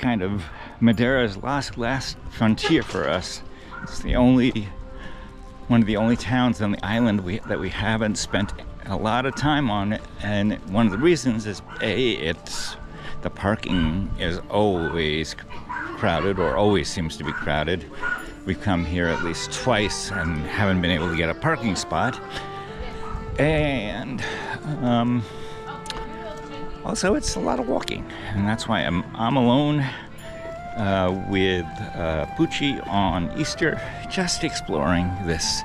kind of Madeira's last frontier for us. It's one of the only towns on the island that we haven't spent a lot of time on it, and one of the reasons is the parking is always crowded, or always seems to be crowded. We've come here at least twice and haven't been able to get a parking spot, and also it's a lot of walking, and that's why I'm alone with Pucci on Easter, just exploring this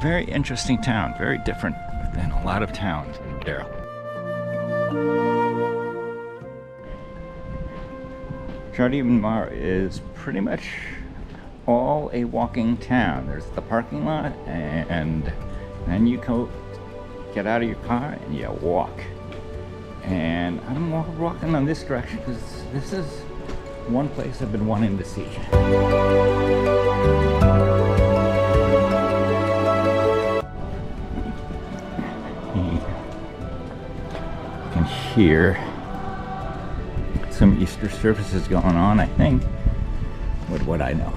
very interesting town, very different than a lot of towns in Madeira. Jardim is pretty much all a walking town. There's the parking lot, and then you get out of your car and you walk. And I'm walking on this direction because this is one place I've been wanting to see. You can hear some Easter services going on, I think. What would I know?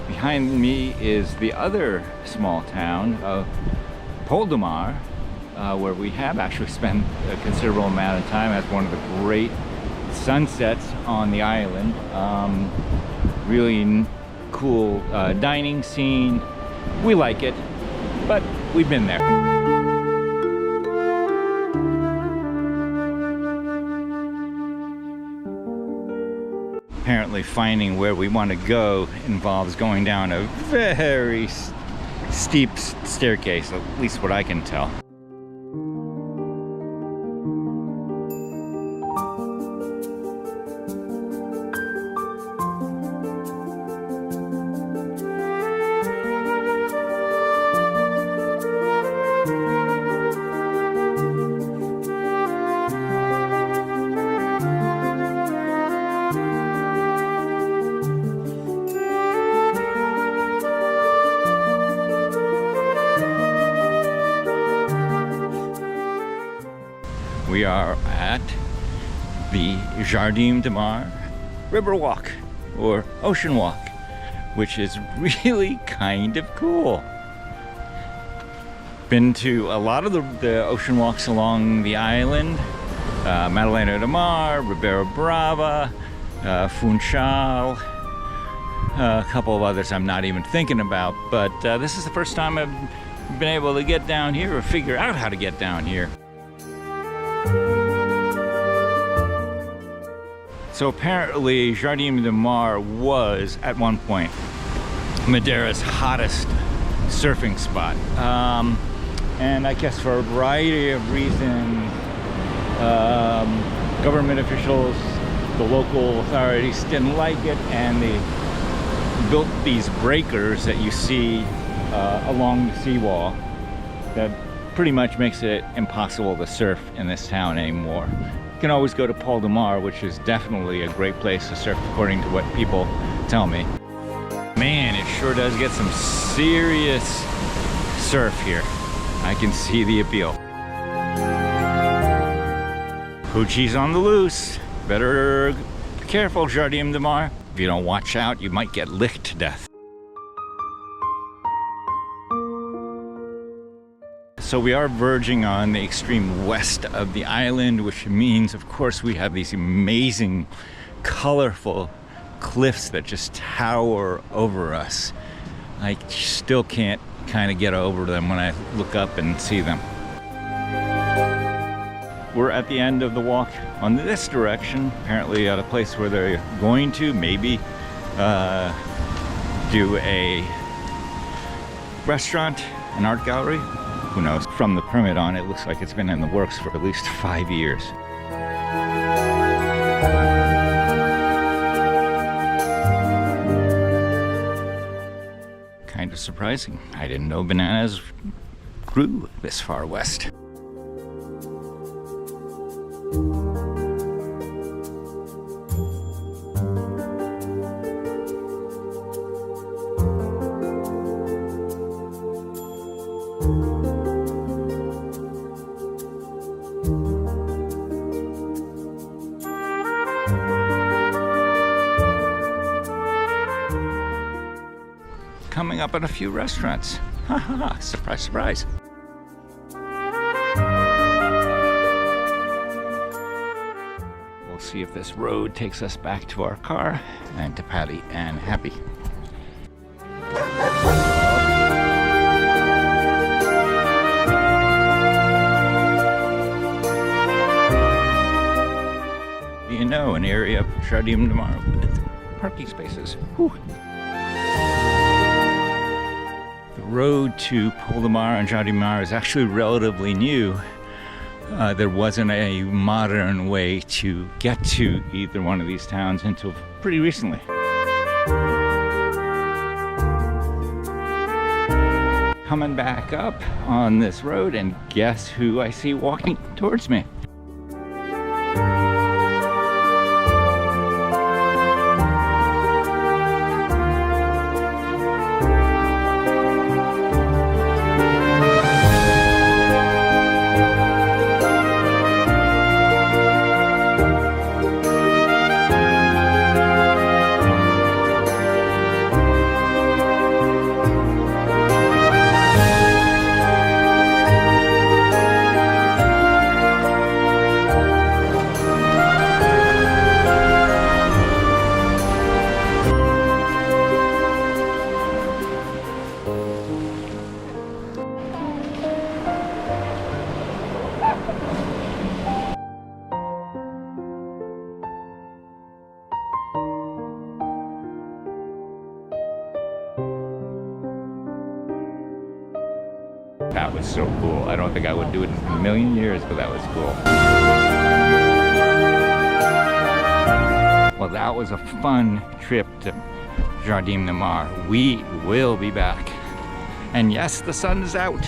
Behind me is the other small town of Poldemar, where we have actually spent a considerable amount of time. That's one of the great sunsets on the island. Really cool dining scene. We like it, but we've been there. Apparently finding where we want to go involves going down a very steep staircase, at least what I can tell. We are at the Jardim de Mar River Walk, or Ocean Walk, which is really kind of cool. Been to a lot of the ocean walks along the island, Madeira de Mar, Ribeira Brava, Funchal, a couple of others I'm not even thinking about, but this is the first time I've been able to get down here or figure out how to get down here. So apparently Jardim de Mar was at one point Madeira's hottest surfing spot, and I guess for a variety of reasons, government officials, the local authorities didn't like it, and they built these breakers that you see along the seawall that pretty much makes it impossible to surf in this town anymore. You can always go to Poldemar, which is definitely a great place to surf according to what people tell me. Man, it sure does get some serious surf here. I can see the appeal. Pucci's on the loose. Better be careful, Jardim de Mar. If you don't watch out, you might get licked to death. So we are verging on the extreme west of the island, which means, of course, we have these amazing colorful cliffs that just tower over us. I still can't kind of get over them when I look up and see them. We're at the end of the walk on this direction, apparently at a place where they're going to maybe do a restaurant, an art gallery, who knows. From the permit on, it looks like it's been in the works for at least 5 years. Kind of surprising. I didn't know bananas grew this far west. Coming up on a few restaurants. Ha ha ha, surprise, surprise. We'll see if this road takes us back to our car and to Patty and Happy. You know, an area of Jardim tomorrow with parking spaces. Whew. The road to Poldemar and Jardim is actually relatively new. There wasn't a modern way to get to either one of these towns until pretty recently. Coming back up on this road, and guess who I see walking towards me? That was so cool. I don't think I would do it in a million years, but that was cool. Well, that was a fun trip to Jardim de Mar. We will be back. And yes, the sun is out.